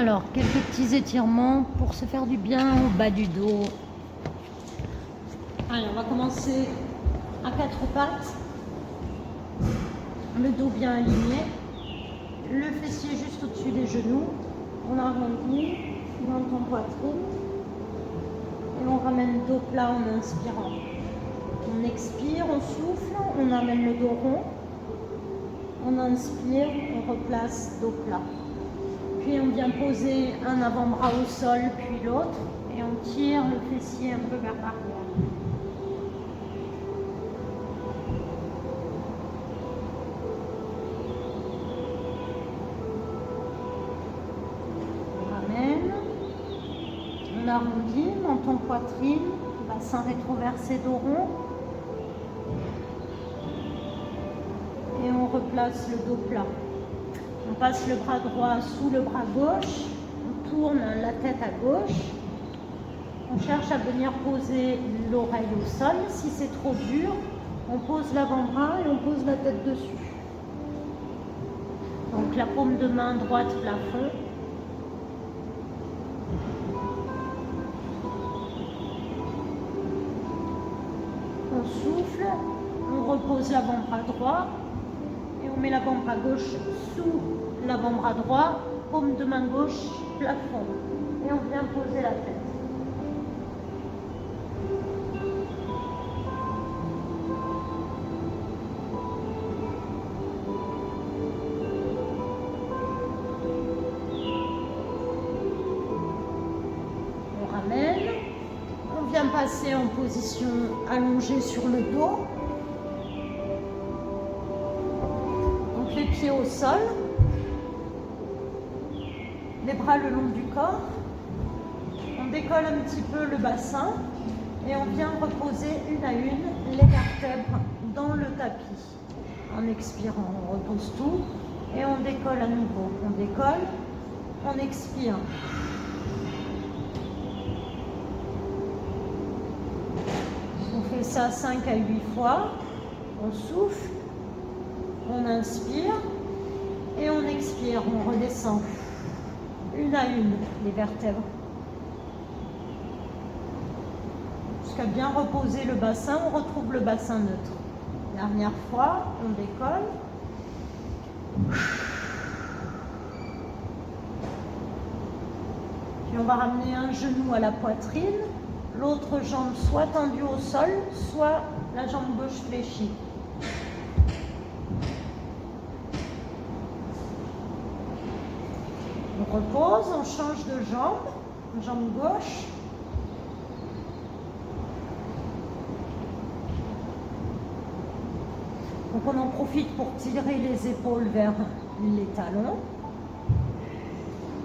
Alors, quelques petits étirements pour se faire du bien au bas du dos. Allez, on va commencer à quatre pattes. Le dos bien aligné. Le fessier juste au-dessus des genoux. On arrondit dans ton poitrine. Et on ramène le dos plat en inspirant. On expire, on souffle, on amène le dos rond. On inspire, on replace dos plat. Puis on vient poser un avant-bras au sol, puis l'autre. Et on tire le fessier un peu vers l'arrière. On ramène. On arrondit, menton poitrine, bassin rétroversé, dos rond. Et on replace le dos plat. On passe le bras droit sous le bras gauche, on tourne la tête à gauche, on cherche à venir poser l'oreille au sol. Si c'est trop dur, on pose l'avant-bras et on pose la tête dessus. Donc la paume de main droite plafond. On souffle, on repose l'avant-bras droit. Et on met l'avant-bras gauche sous l'avant-bras droit, paume de main gauche, plafond. Et on vient poser la tête. On ramène. On vient passer en position allongée sur le dos. Les pieds au sol, les bras le long du corps, on décolle un petit peu le bassin et on vient reposer une à une les vertèbres dans le tapis. En expirant, on repose tout et on décolle à nouveau. On décolle, on expire. On fait ça 5 à 8 fois, on souffle. On inspire et on expire, on redescend une à une les vertèbres. Jusqu'à bien reposer le bassin, on retrouve le bassin neutre. Dernière fois, on décolle. Puis on va ramener un genou à la poitrine, l'autre jambe soit tendue au sol, soit la jambe gauche fléchie. On repose, on change de jambe gauche. Donc on en profite pour tirer les épaules vers les talons.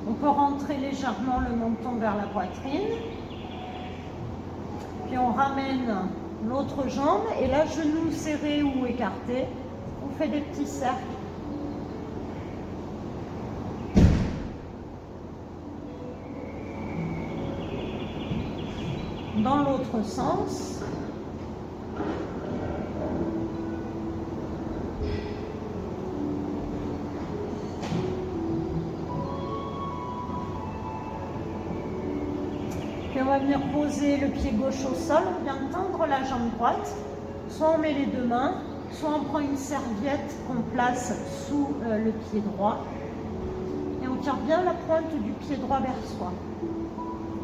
On peut rentrer légèrement le menton vers la poitrine. Puis on ramène l'autre jambe et là, genou serré ou écarté, on fait des petits cercles. Dans l'autre sens. Puis on va venir poser le pied gauche au sol, on vient tendre la jambe droite, soit on met les deux mains, soit on prend une serviette qu'on place sous le pied droit et on tire bien la pointe du pied droit vers soi.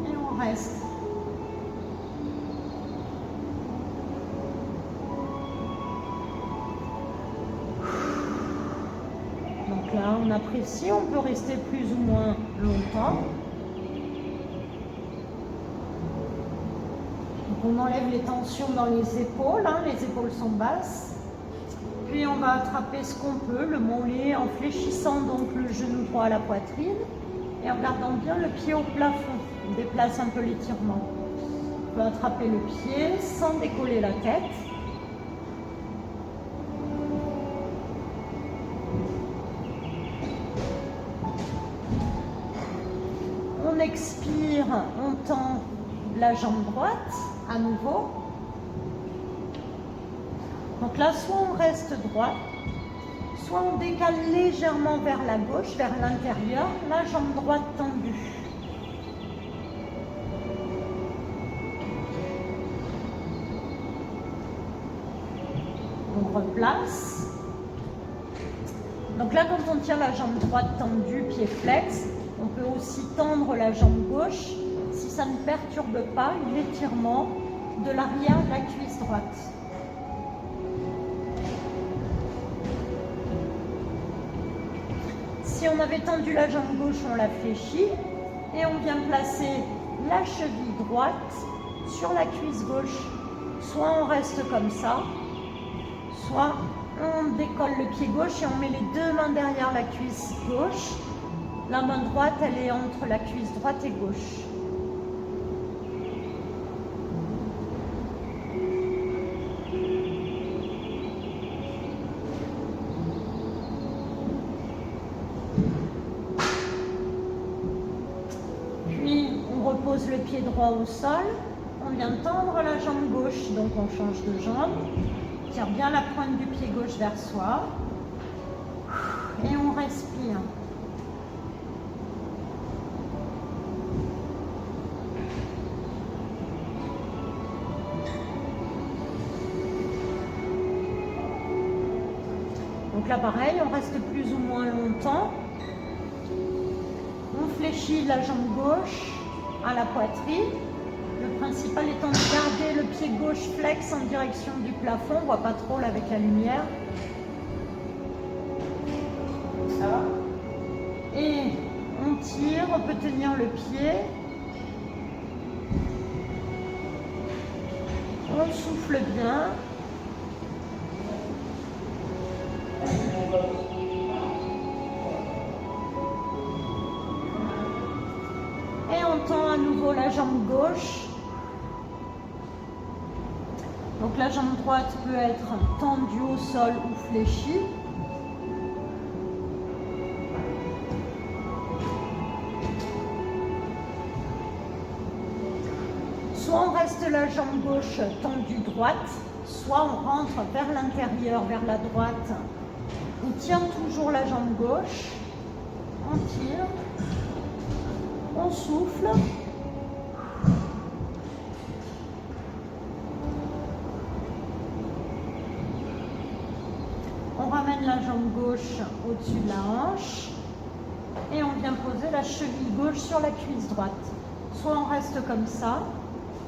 Et on reste. Là, on apprécie, on peut rester plus ou moins longtemps. Donc on enlève les tensions dans les épaules, les épaules sont basses. Puis on va attraper ce qu'on peut, le mollet en fléchissant donc le genou droit à la poitrine et en gardant bien le pied au plafond. On déplace un peu l'étirement. On peut attraper le pied sans décoller la tête. On expire, on tend la jambe droite à nouveau. Donc là, soit on reste droit, Soit on décale légèrement vers la gauche, vers l'intérieur, la jambe droite tendue. On replace. Donc là, quand on tient la jambe droite tendue, pied flex, on peut aussi tendre la jambe gauche si ça ne perturbe pas l'étirement de l'arrière de la cuisse droite. Si on avait tendu la jambe gauche, on la fléchit et on vient placer la cheville droite sur la cuisse gauche. Soit on reste comme ça, soit on décolle le pied gauche et on met les deux mains derrière la cuisse gauche. La main droite, elle est entre la cuisse droite et gauche. Puis, on repose le pied droit au sol. On vient tendre la jambe gauche, donc on change de jambe. Tire bien la pointe du pied gauche vers soi. Et on respire. Donc là, pareil, on reste plus ou moins longtemps. On fléchit la jambe gauche à la poitrine. Le principal étant de garder le pied gauche flex en direction du plafond. On ne voit pas trop là avec la lumière. Ça va? Et on tire, on peut tenir le pied. On souffle bien. Et on tend à nouveau la jambe gauche. Donc la jambe droite peut être tendue au sol ou fléchie. Soit on reste la jambe gauche tendue droite, soit on rentre vers l'intérieur, vers la droite. On tient toujours la jambe gauche, on tire, on souffle. On ramène la jambe gauche au-dessus de la hanche et on vient poser la cheville gauche sur la cuisse droite. Soit on reste comme ça,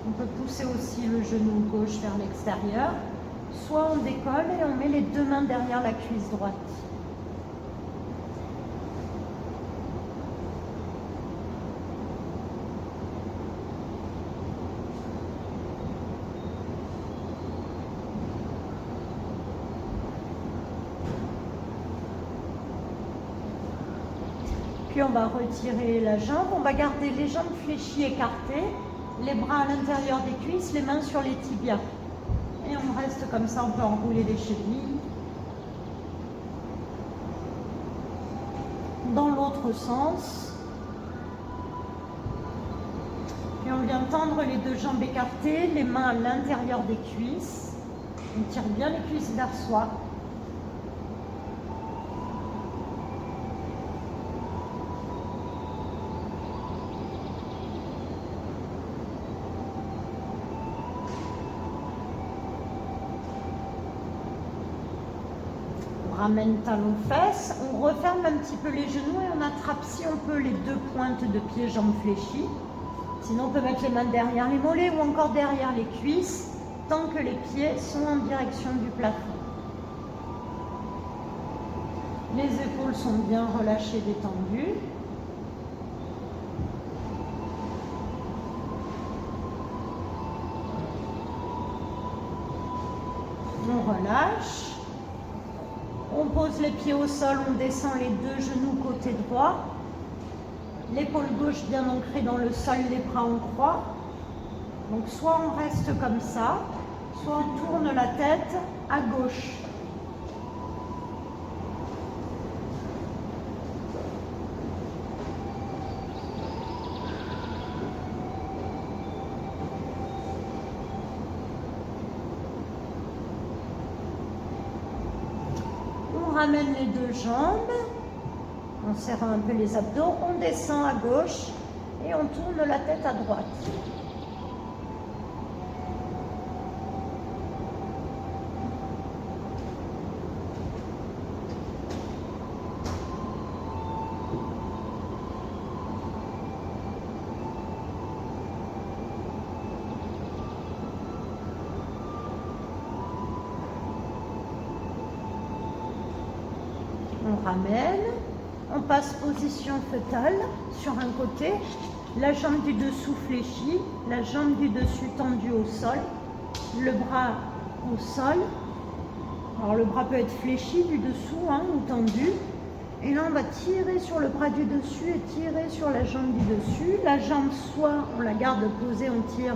on peut pousser aussi le genou gauche vers l'extérieur, soit on décolle et on met les deux mains derrière la cuisse droite. Puis on va retirer la jambe, on va garder les jambes fléchies écartées, les bras à l'intérieur des cuisses, les mains sur les tibias. Et on reste comme ça, on peut enrouler les chevilles. Dans l'autre sens. Puis on vient tendre les deux jambes écartées, les mains à l'intérieur des cuisses. On tire bien les cuisses vers soi. Ramène talons fesses, on referme un petit peu les genoux et on attrape si on peut les deux pointes de pied, jambes fléchies. Sinon on peut mettre les mains derrière les mollets ou encore derrière les cuisses tant que les pieds sont en direction du plafond. Les épaules sont bien relâchées, détendues. On relâche. On pose les pieds au sol, on descend les deux genoux côté droit. L'épaule gauche bien ancrée dans le sol, les bras en croix. Donc soit on reste comme ça, soit on tourne la tête à gauche. ramène les deux jambes, on serre un peu les abdos, on descend à gauche et on tourne la tête à droite. On ramène, on passe position fœtale sur un côté, la jambe du dessous fléchie, la jambe du dessus tendue au sol, le bras au sol. Alors le bras peut être fléchi du dessous ou tendu. Et là on va tirer sur le bras du dessus et tirer sur la jambe du dessus. La jambe soit on la garde posée, on tire,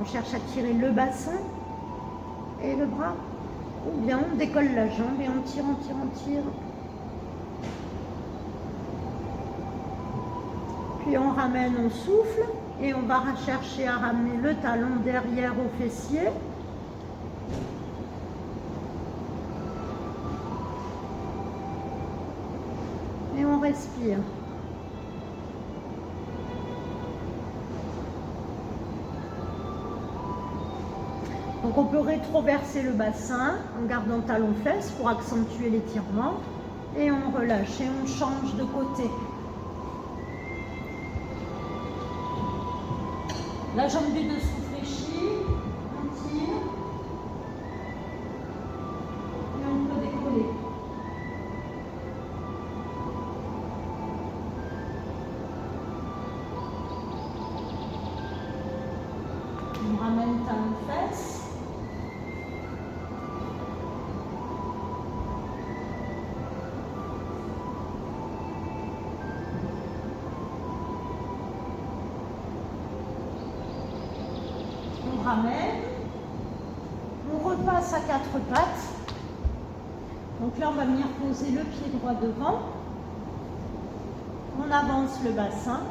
on cherche à tirer le bassin et le bras. Ou bien on décolle la jambe et on tire, on tire, on tire. Puis on ramène, on souffle et on va chercher à ramener le talon derrière au fessier. Et on respire. Donc on peut rétroverser le bassin en gardant talon-fesse pour accentuer l'étirement. Et on relâche et on change de côté. La jambe du dessous fléchie, on tire et on peut décoller. On ramène talon-fesse. On ramène, on repasse à quatre pattes. Donc là, on va venir poser le pied droit devant. On avance le bassin.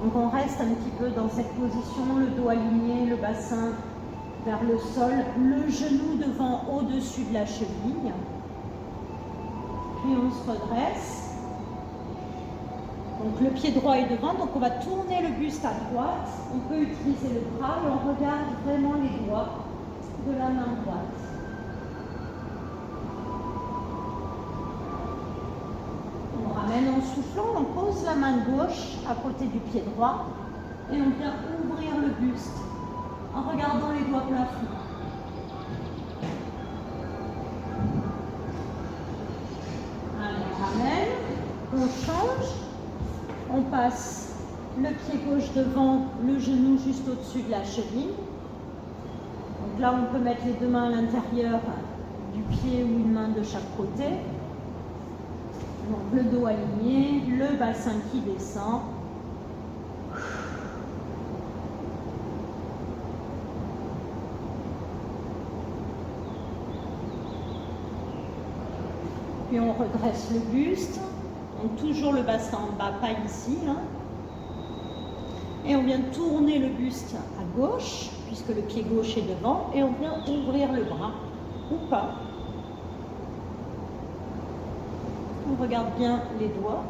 Donc on reste un petit peu dans cette position, le dos aligné, le bassin vers le sol, le genou devant au-dessus de la cheville. Puis on se redresse. Donc le pied droit est devant, donc on va tourner le buste à droite. On peut utiliser le bras et on regarde vraiment les doigts de la main droite. On ramène en soufflant, on pose la main gauche à côté du pied droit et on vient ouvrir le buste en regardant les doigts plafond. Allez, on ramène, on change. On passe le pied gauche devant, le genou juste au-dessus de la cheville. Donc là, on peut mettre les deux mains à l'intérieur du pied ou une main de chaque côté. Donc le dos aligné, le bassin qui descend. Puis on redresse le buste. Donc toujours le bassin en bas, pas ici. Et on vient tourner le buste à gauche, puisque le pied gauche est devant, et on vient ouvrir le bras, ou pas. On regarde bien les doigts.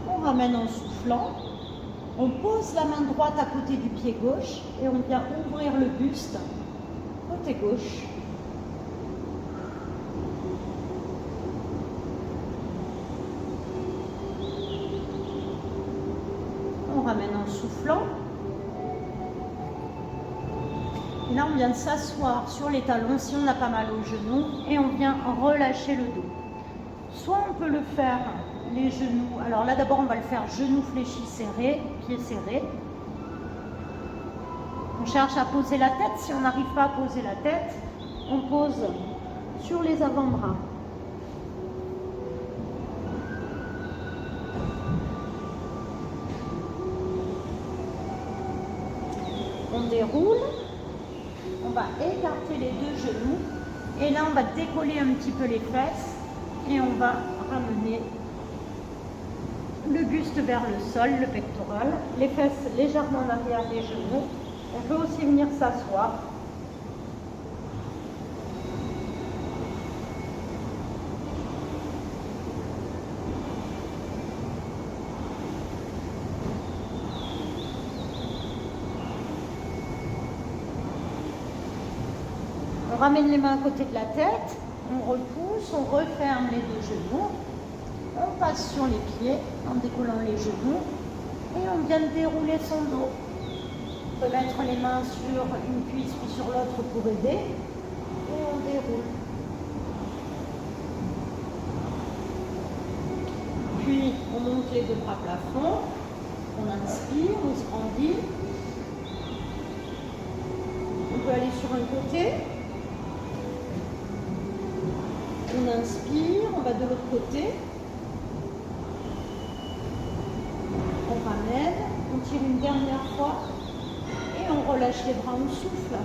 On ramène en soufflant. On pose la main droite à côté du pied gauche, et on vient ouvrir le buste côté gauche. On ramène en soufflant. Et là, on vient de s'asseoir sur les talons si on n'a pas mal au genou et on vient relâcher le dos. Soit on peut le faire les genoux. Alors là, d'abord, on va le faire genoux fléchis serrés, pieds serrés. On cherche à poser la tête. Si on n'arrive pas à poser la tête, on pose sur les avant-bras. On déroule, on va écarter les deux genoux et là on va décoller un petit peu les fesses et on va ramener le buste vers le sol, le pectoral, les fesses légèrement en arrière des genoux. On peut aussi venir s'asseoir On ramène les mains à côté de la tête, on repousse, on referme les deux genoux, on passe sur les pieds en décollant les genoux et on vient de dérouler son dos. On peut mettre les mains sur une cuisse puis sur l'autre pour aider et on déroule. Puis on monte les deux bras plafond, on inspire, on se grandit. On peut aller sur un côté. On inspire, on va de l'autre côté. On ramène, on tire une dernière fois et on relâche les bras, on souffle.